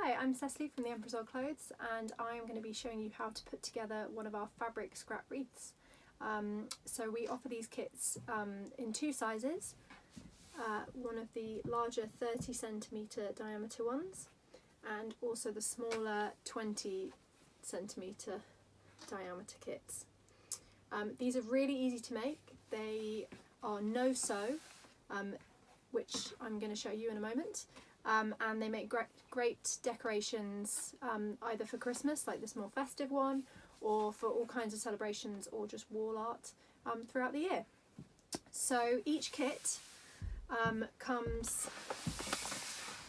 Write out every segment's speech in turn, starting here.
Hi, I'm Cecily from the Emperor's Old Clothes, and I'm going to be showing you how to put together one of our fabric scrap wreaths. So we offer these kits in two sizes, one of the larger 30cm diameter ones and also the smaller 20cm diameter kits. These are really easy to make. They are no-sew, which I'm going to show you in a moment. And they make great decorations either for Christmas, like this more festive one, or for all kinds of celebrations, or just wall art throughout the year. So each kit comes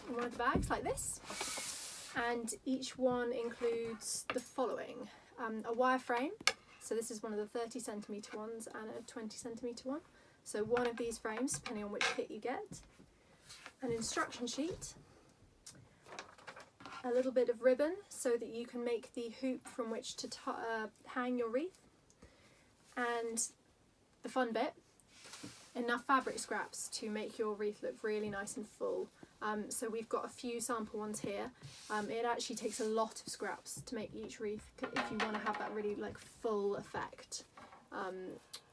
in one of the bags like this, and each one includes the following: a wire frame, so this is one of the 30cm ones and a 20cm one, so one of these frames depending on which kit you get, an instruction sheet, a little bit of ribbon so that you can make the hoop from which to hang your wreath, and the fun bit, enough fabric scraps to make your wreath look really nice and full. So we've got a few sample ones here. It actually takes a lot of scraps to make each wreath if you want to have that really like full effect,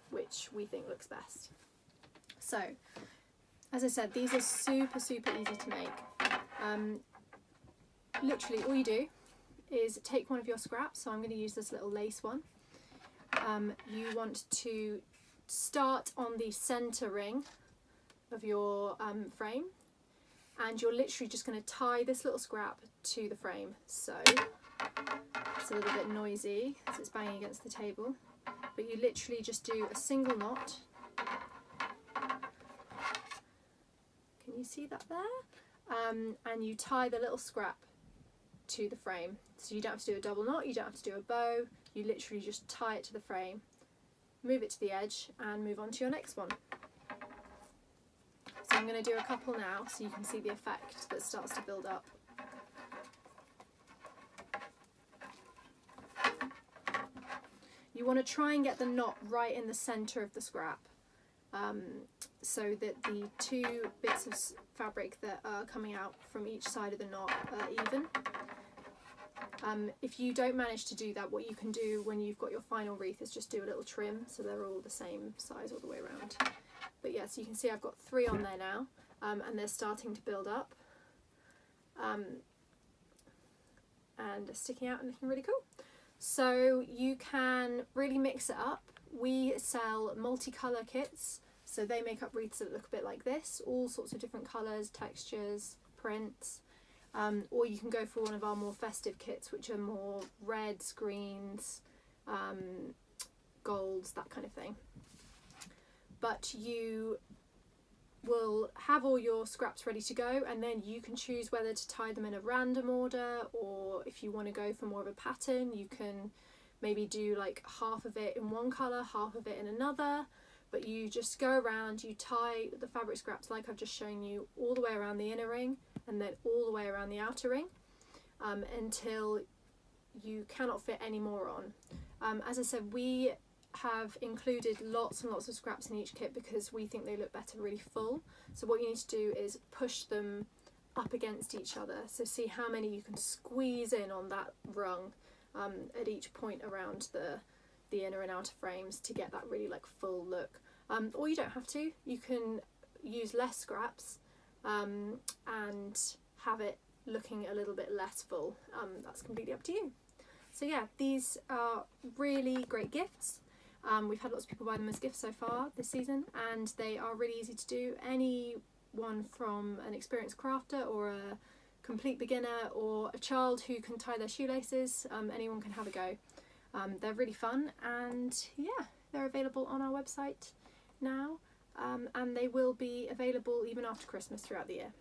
which we think looks best. So as I said, these are super easy to make. Literally all you do is take one of your scraps, so I'm going to use this little lace one. You want to start on the centre ring of your frame, and you're literally just going to tie this little scrap to the frame. So it's a little bit noisy as it's banging against the table, but you literally just do a single knot. Can you see that there? And you tie the little scrap to the frame. So you don't have to do a double knot, you don't have to do a bow, you literally just tie it to the frame, move it to the edge and move on to your next one. So I'm going to do a couple now so you can see the effect that starts to build up. You want to try and get the knot right in the centre of the scrap, so that the two bits of fabric that are coming out from each side of the knot are even. If you don't manage to do that, what you can do when you've got your final wreath is just do a little trim so they're all the same size all the way around. But yeah, so you can see I've got 3 on there now, and they're starting to build up, and they're sticking out and looking really cool. So you can really mix it up. We sell multicolour kits, so they make up wreaths that look a bit like this, all sorts of different colours, textures, prints. Or you can go for one of our more festive kits, which are more reds, greens, golds, that kind of thing. But you will have all your scraps ready to go, and then you can choose whether to tie them in a random order, or if you want to go for more of a pattern, you can maybe do like half of it in one colour, half of it in another. But you just go around, you tie the fabric scraps like I've just shown you all the way around the inner ring and then all the way around the outer ring, until you cannot fit any more on. As I said, we have included lots and lots of scraps in each kit because we think they look better really full. So what you need to do is push them up against each other, so see how many you can squeeze in on that rung at each point around the inner and outer frames to get that really like full look. Or you don't have to, you can use less scraps and have it looking a little bit less full. That's completely up to you. So yeah, these are really great gifts. We've had lots of people buy them as gifts so far this season, and they are really easy to do. Anyone from an experienced crafter or a complete beginner or a child who can tie their shoelaces, anyone can have a go. They're really fun, and yeah, they're available on our website now, and they will be available even after Christmas throughout the year.